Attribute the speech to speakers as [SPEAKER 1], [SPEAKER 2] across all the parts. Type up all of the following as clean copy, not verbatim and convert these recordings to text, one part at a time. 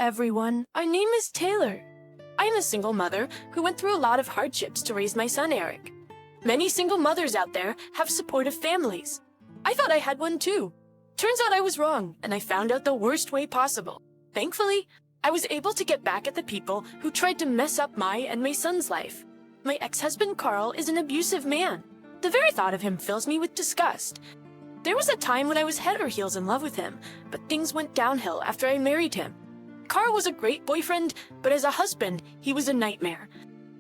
[SPEAKER 1] everyone. Our name is Taylor. I am a single mother who went through a lot of hardships to raise my son, Eric. Many single mothers out there have supportive families. I thought I had one too. Turns out I was wrong, and I found out the worst way possible. Thankfully, I was able to get back at the people who tried to mess up my and my son's life. My ex-husband Carl is an abusive man. The very thought of him fills me with disgust. There was a time when I was head over heels in love with him, but things went downhill after I married him. Carl was a great boyfriend, but as a husband, he was a nightmare.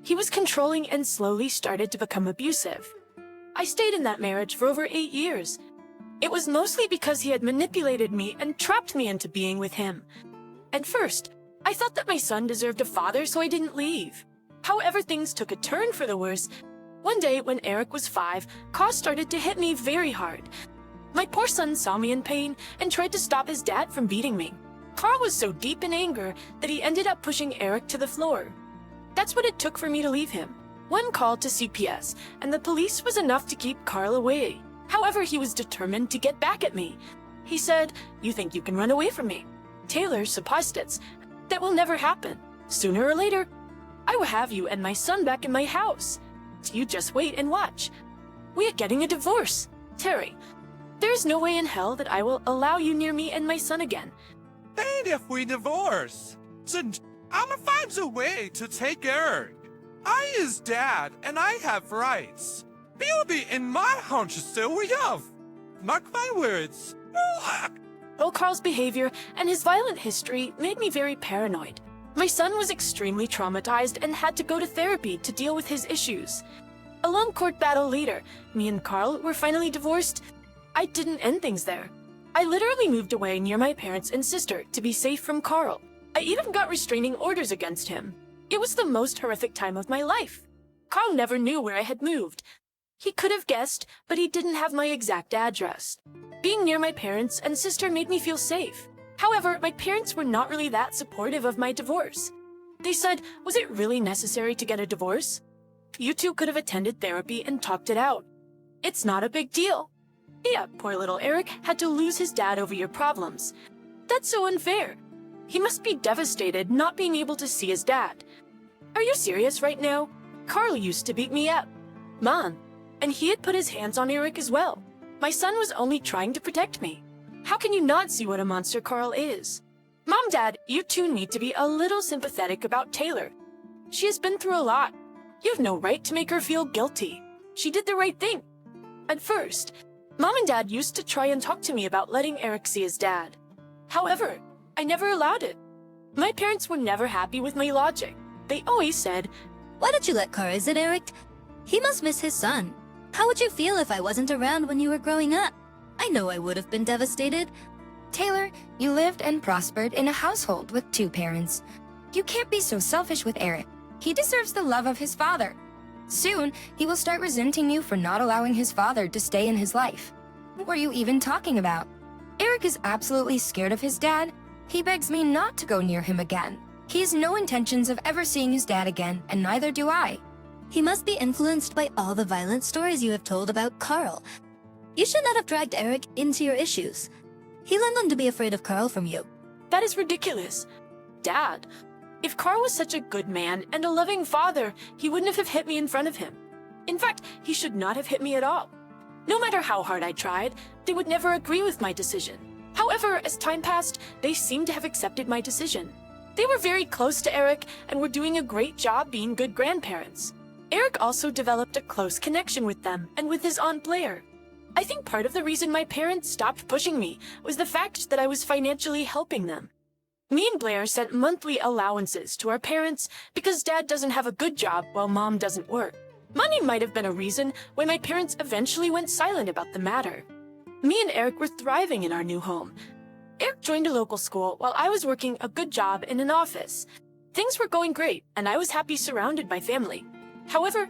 [SPEAKER 1] He was controlling and slowly started to become abusive. I stayed in that marriage for over 8 years. It was mostly because he had manipulated me and trapped me into being with him. At first, I thought that my son deserved a father, so I didn't leave. However, things took a turn for the worse. One day, when Eric was 5, Carl started to hit me very hard. My poor son saw me in pain and tried to stop his dad from beating me. Carl was so deep in anger that he ended up pushing Eric to the floor. That's what it took for me to leave him. One call to CPS, and the police was enough to keep Carl away. However, he was determined to get back at me. He said, "You think you can run away from me? Taylor, supposits. That will never happen. Sooner or later, I will have you and my son back in my house. You just wait and watch. We are getting a divorce. Terry, there is no way in hell that I will allow you near me and my son again."
[SPEAKER 2] And if we divorce, then I'ma find a way to take Eric. I is dad, and I have rights. He'll be in my house still we have. Mark my words.
[SPEAKER 1] Both Carl's behavior and his violent history made me very paranoid. My son was extremely traumatized and had to go to therapy to deal with his issues. A long court battle later, me and Carl were finally divorced. I didn't end things there. I literally moved away near my parents and sister to be safe from Carl. I even got restraining orders against him. It was the most horrific time of my life. Carl never knew where I had moved. He could have guessed, but he didn't have my exact address. Being near my parents and sister made me feel safe. However, my parents were not really that supportive of my divorce. They said, was it really necessary to get a divorce? You two could have attended therapy and talked it out. It's not a big deal. Yeah, poor little Eric had to lose his dad over your problems. That's so unfair. He must be devastated not being able to see his dad. Are you serious right now? Carl used to beat me up. Mom, and he had put his hands on Eric as well. My son was only trying to protect me. How can you not see what a monster Carl is? Mom, Dad, you two need to be a little sympathetic about Taylor. She has been through a lot. You have no right to make her feel guilty. She did the right thing. At first, Mom and Dad used to try and talk to me about letting Eric see his dad. However, I never allowed it. My parents were never happy with my logic. They always said,
[SPEAKER 3] "Why don't you let Carl visit Eric? He must miss his son. How would you feel if I wasn't around when you were growing up?" I know I would have been devastated.
[SPEAKER 4] Taylor, you lived and prospered in a household with 2 parents. You can't be so selfish with Eric. He deserves the love of his father. Soon, he will start resenting you for not allowing his father to stay in his life. What were you even talking about? Eric is absolutely scared of his dad. He begs me not to go near him again. He has no intentions of ever seeing his dad again, and neither do I.
[SPEAKER 3] He must be influenced by all the violent stories you have told about Carl. You should not have dragged Eric into your issues. He learned them to be afraid of Carl from you.
[SPEAKER 1] that is ridiculous. Dad, if Carl was such a good man and a loving father, he wouldn't have hit me in front of him. In fact, he should not have hit me at all. No matter how hard I tried, they would never agree with my decision. However, as time passed, they seemed to have accepted my decision. They were very close to Eric and were doing a great job being good grandparents. Eric also developed a close connection with them and with his Aunt Blair. I think part of the reason my parents stopped pushing me was the fact that I was financially helping them. Me and Blair sent monthly allowances to our parents because Dad doesn't have a good job while Mom doesn't work. Money might have been a reason why my parents eventually went silent about the matter. Me and Eric were thriving in our new home. Eric joined a local school while I was working a good job in an office. Things were going great, and I was happy surrounded by family. However,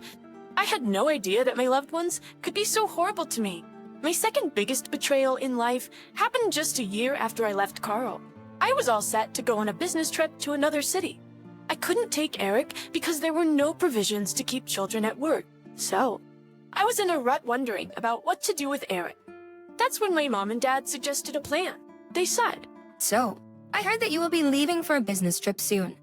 [SPEAKER 1] I had no idea that my loved ones could be so horrible to me. My second biggest betrayal in life happened just a year after I left Carl. I was all set to go on a business trip to another city. I couldn't take Eric because there were no provisions to keep children at work. So, I was in a rut wondering about what to do with Eric. That's when my mom and dad suggested a plan. They said,
[SPEAKER 4] So, I heard that you will be leaving for a business trip soon.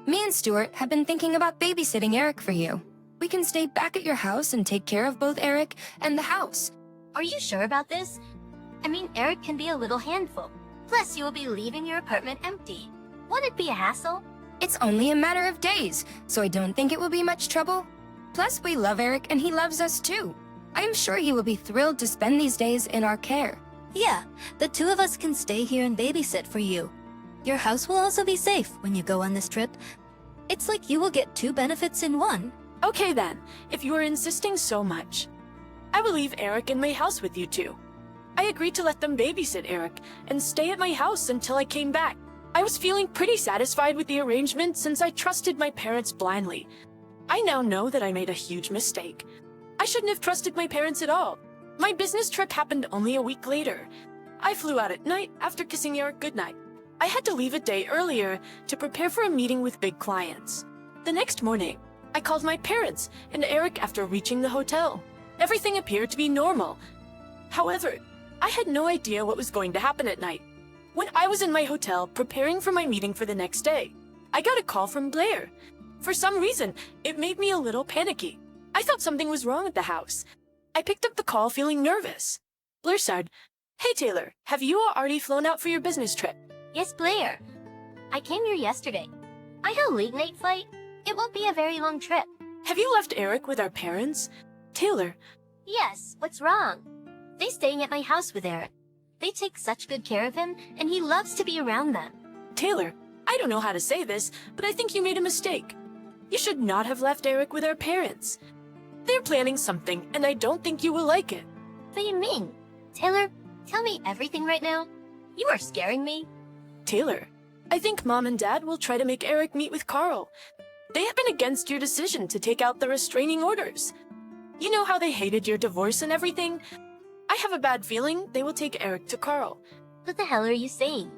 [SPEAKER 4] Me and Stuart have been thinking about babysitting Eric for you. We can stay back at your house and take care of both Eric and the house.
[SPEAKER 5] Are you sure about this? I mean, Eric can be a little handful. Plus, you will be leaving your apartment empty. Won't it be a hassle?
[SPEAKER 4] It's only a matter of days, so I don't think it will be much trouble. Plus, we love Eric and he loves us too. I am sure he will be thrilled to spend these days in our care.
[SPEAKER 3] Yeah, the two of us can stay here and babysit for you. Your house will also be safe when you go on this trip. It's like you will get two benefits in one.
[SPEAKER 1] Okay then, if you are insisting so much. I will leave Eric in my house with you two. I agreed to let them babysit Eric and stay at my house until I came back. I was feeling pretty satisfied with the arrangement since I trusted my parents blindly. I now know that I made a huge mistake. I shouldn't have trusted my parents at all. My business trip happened only a week later. I flew out at night after kissing Eric goodnight. I had to leave a day earlier to prepare for a meeting with big clients. The next morning, I called my parents and Eric after reaching the hotel. Everything appeared to be normal. However, I had no idea what was going to happen at night. When I was in my hotel preparing for my meeting for the next day, I got a call from Blair. For some reason, it made me a little panicky. I thought something was wrong at the house. I picked up the call feeling nervous. Blair said, "Hey Taylor, have you already flown out for your business trip?"
[SPEAKER 5] Yes, Blair. I came here yesterday. I had a late-night flight. It won't be a very long trip.
[SPEAKER 1] "Have you left Eric with our parents?" Taylor,
[SPEAKER 5] Yes, what's wrong? They're staying at my house with Eric. They take such good care of him, and he loves to be around them.
[SPEAKER 1] Taylor, I don't know how to say this, but I think you made a mistake. You should not have left Eric with our parents. They're planning something, and I don't think you will like it.
[SPEAKER 5] What do you mean? Taylor, tell me everything right now. You are scaring me.
[SPEAKER 1] Taylor, I think Mom and Dad will try to make Eric meet with Carl. They have been against your decision to take out the restraining orders. You know how they hated your divorce and everything? I have a bad feeling they will take Eric to Carl.
[SPEAKER 5] What the hell are you saying?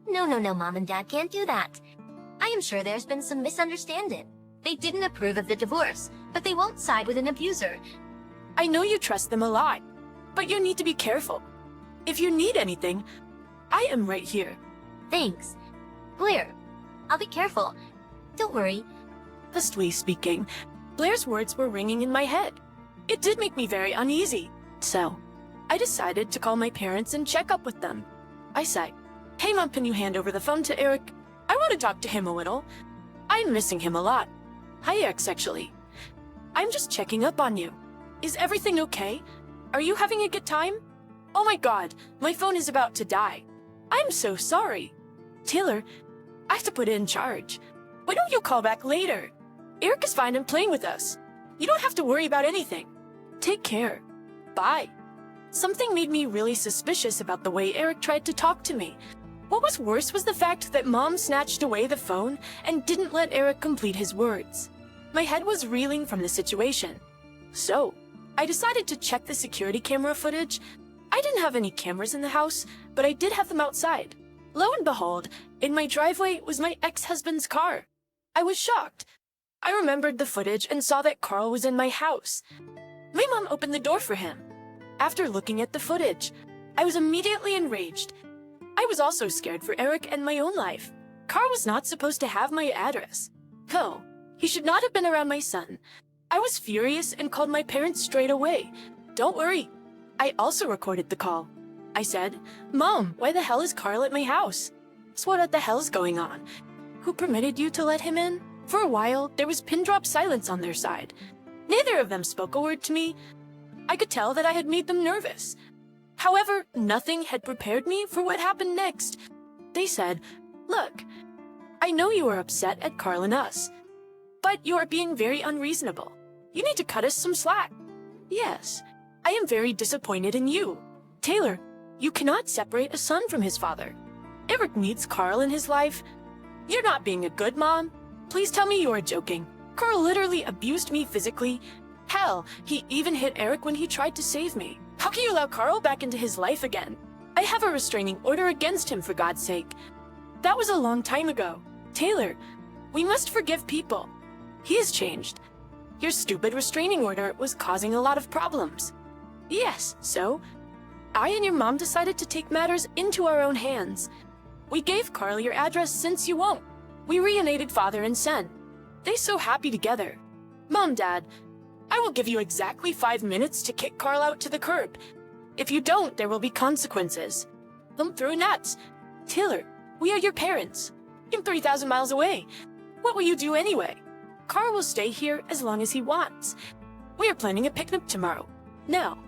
[SPEAKER 5] No, Mom and Dad can't do that. I am sure there's been some misunderstanding. They didn't approve of the divorce, but they won't side with an abuser.
[SPEAKER 1] I know you trust them a lot, but you need to be careful. If you need anything, I am right here.
[SPEAKER 5] Thanks. Blair, I'll be careful. Don't worry.
[SPEAKER 1] Honestly speaking, Blair's words were ringing in my head. It did make me very uneasy. So, I decided to call my parents and check up with them. I said, "Hey Mom, can you hand over the phone to Eric? I want to talk to him a little. I'm missing him a lot." "Hi X, actually. I'm just checking up on you. Is everything okay? Are you having a good time? Oh my god, my phone is about to die. I'm so sorry. Taylor, I have to put it in charge. Why don't you call back later? Eric is fine and playing with us. You don't have to worry about anything. Take care. Bye." Something made me really suspicious about the way Eric tried to talk to me. What was worse was the fact that Mom snatched away the phone and didn't let Eric complete his words. My head was reeling from the situation. So, I decided to check the security camera footage. I didn't have any cameras in the house, but I did have them outside. Lo and behold, in my driveway was my ex-husband's car. I was shocked. I remembered the footage and saw that Carl was in my house. My mom opened the door for him. After looking at the footage, I was immediately enraged. I was also scared for Eric and my own life. Carl was not supposed to have my address. No, he should not have been around my son. I was furious and called my parents straight away. Don't worry. I also recorded the call. I said, "Mom, why the hell is Carl at my house? So what the hell's going on? Who permitted you to let him in?" For a while, there was pin-drop silence on their side. Neither of them spoke a word to me. I could tell that I had made them nervous. However, nothing had prepared me for what happened next. They said, "Look, I know you are upset at Carl and us, but you are being very unreasonable. You need to cut us some slack." Yes, I am very disappointed in you. Taylor, you cannot separate a son from his father. Eric needs Carl in his life. You're not being a good mom. Please tell me you are joking. Carl literally abused me physically. Hell, he even hit Eric when he tried to save me. How can you allow Carl back into his life again? I have a restraining order against him, for God's sake. That was a long time ago. Taylor, we must forgive people. He has changed. Your stupid restraining order was causing a lot of problems. Yes, so I and your mom decided to take matters into our own hands. We gave Carl your address since you won't. We reunited father and son. They so happy together. Mom, Dad, I will give you exactly 5 minutes to kick Carl out to the curb. If you don't, there will be consequences. Thump through nuts. Taylor, we are your parents. I'm 3,000 miles away. What will you do anyway? Carl will stay here as long as he wants. We are planning a picnic tomorrow. Now,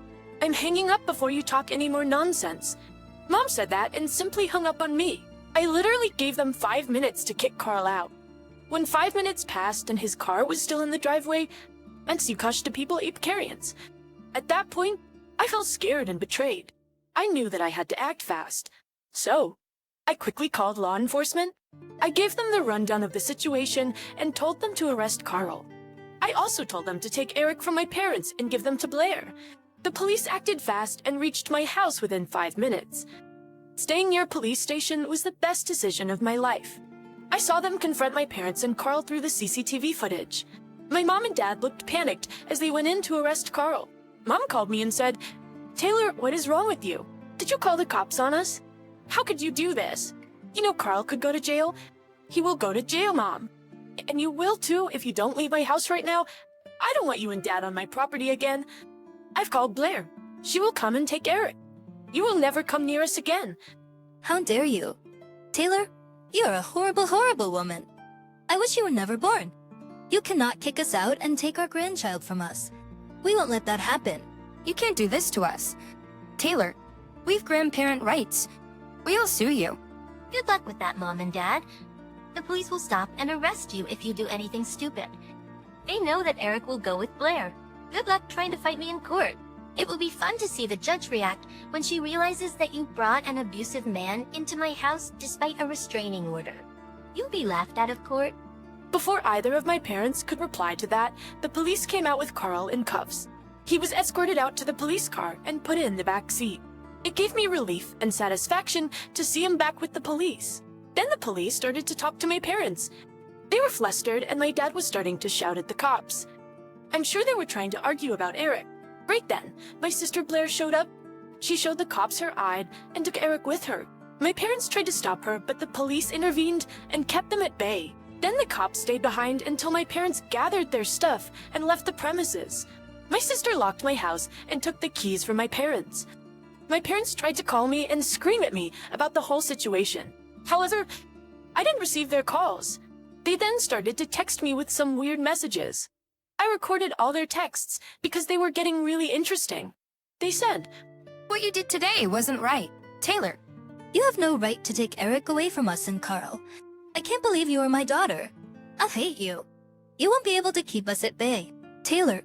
[SPEAKER 1] I'm hanging up before you talk any more nonsense. Mom said that and simply hung up on me. I literally gave them 5 minutes to kick Carl out. When 5 minutes passed and his car was still in the driveway, and you kashed to people Ipkarians. At that point, I felt scared and betrayed. I knew that I had to act fast. So, I quickly called law enforcement. I gave them the rundown of the situation and told them to arrest Carl. I also told them to take Eric from my parents and give them to Blair. The police acted fast and reached my house within 5 minutes. Staying near a police station was the best decision of my life. I saw them confront my parents and Carl through the CCTV footage. My mom and dad looked panicked as they went in to arrest Carl. Mom called me and said, "Taylor, what is wrong with you? Did you call the cops on us? How could you do this? You know Carl could go to jail. He will go to jail, Mom. And you will too if you don't leave my house right now. I don't want you and Dad on my property again. I've called Blair. She will come and take Eric. You will never come near us again."
[SPEAKER 3] How dare you? Taylor, you're a horrible, horrible woman. I wish you were never born. You cannot kick us out and take our grandchild from us. We won't let that happen.
[SPEAKER 4] You can't do this to us. Taylor, we've grandparent rights. We'll sue you.
[SPEAKER 5] Good luck with that, Mom and Dad. The police will stop and arrest you if you do anything stupid. They know that Eric will go with Blair. Good luck trying to fight me in court. It will be fun to see the judge react when she realizes that you brought an abusive man into my house despite a restraining order. You'll be laughed out of court.
[SPEAKER 1] Before either of my parents could reply to that, the police came out with Carl in cuffs. He was escorted out to the police car and put in the back seat. It gave me relief and satisfaction to see him back with the police. Then the police started to talk to my parents. They were flustered and my dad was starting to shout at the cops. I'm sure they were trying to argue about Eric. Right then, my sister Blair showed up. She showed the cops her ID and took Eric with her. My parents tried to stop her, but the police intervened and kept them at bay. Then the cops stayed behind until my parents gathered their stuff and left the premises. My sister locked my house and took the keys from my parents. My parents tried to call me and scream at me about the whole situation. However, I didn't receive their calls. They then started to text me with some weird messages. I recorded all their texts because they were getting really interesting. They said,
[SPEAKER 4] What you did today wasn't right. Taylor,
[SPEAKER 3] You have no right to take Eric away from us and Carl. I can't believe you are my daughter. I'll hate you. You won't be able to keep us at bay. Taylor,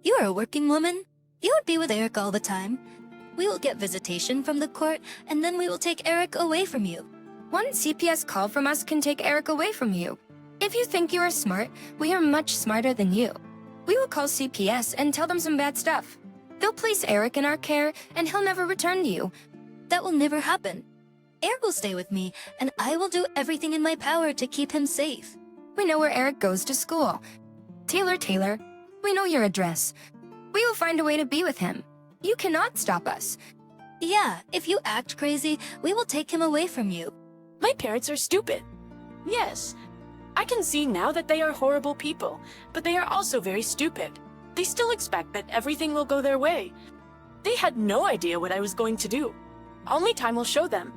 [SPEAKER 3] you are a working woman. You would be with Eric all the time. We will get visitation from the court, and then we will take Eric away from you.
[SPEAKER 4] one CPS call from us can take Eric away from you. If you think you are smart, we are much smarter than you. We will call CPS and tell them some bad stuff. They'll place Eric in our care, and he'll never return to you.
[SPEAKER 3] That will never happen. Eric will stay with me, and I will do everything in my power to keep him safe.
[SPEAKER 4] We know where Eric goes to school. Taylor, we know your address. We will find a way to be with him. You cannot stop us.
[SPEAKER 3] Yeah, if you act crazy, we will take him away from you.
[SPEAKER 1] my parents are stupid. Yes, I can see now that they are horrible people, but they are also very stupid. They still expect that everything will go their way. They had no idea what I was going to do. Only time will show them.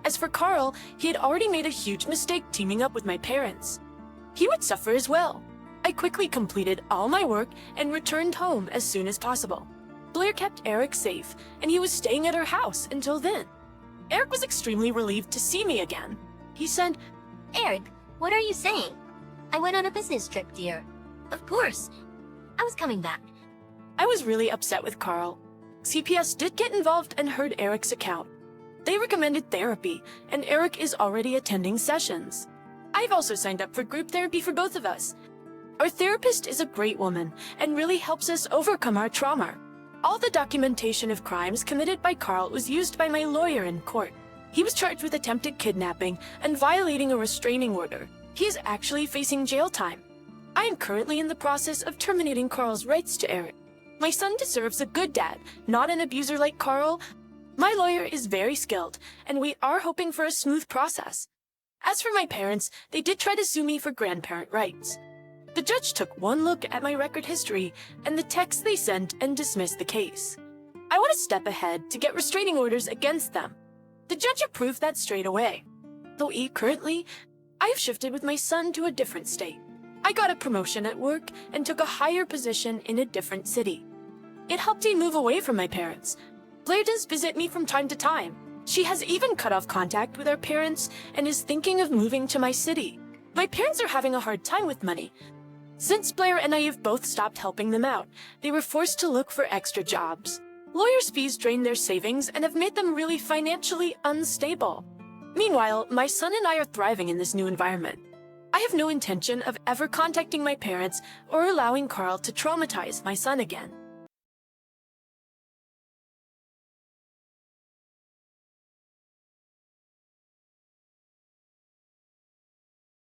[SPEAKER 1] As for Carl, he had already made a huge mistake teaming up with my parents. He would suffer as well. I quickly completed all my work and returned home as soon as possible. Blair kept Eric safe, and he was staying at her house until then. Eric was extremely relieved to see me again. He said,
[SPEAKER 5] Eric, what are you saying? I went on a business trip, dear. Of course. I was coming back.
[SPEAKER 1] I was really upset with Carl. CPS did get involved and heard Eric's account. They recommended therapy, and Eric is already attending sessions. I've also signed up for group therapy for both of us. Our therapist is a great woman and really helps us overcome our trauma. All the documentation of crimes committed by Carl was used by my lawyer in court. He was charged with attempted kidnapping and violating a restraining order. He is actually facing jail time. I am currently in the process of terminating Carl's rights to Eric. My son deserves a good dad, not an abuser like Carl. My lawyer is very skilled, and we are hoping for a smooth process. As for my parents, they did try to sue me for grandparent rights. The judge took one look at my record history and the text they sent and dismissed the case. I want to step ahead to get restraining orders against them. The judge approved that straight away. Though currently, I have shifted with my son to a different state. I got a promotion at work and took a higher position in a different city. It helped me move away from my parents. Blair does visit me from time to time. She has even cut off contact with our parents and is thinking of moving to my city. My parents are having a hard time with money. Since Blair and I have both stopped helping them out, they were forced to look for extra jobs. Lawyers' fees drained their savings and have made them really financially unstable. Meanwhile, my son and I are thriving in this new environment. I have no intention of ever contacting my parents or allowing Carl to traumatize my son again.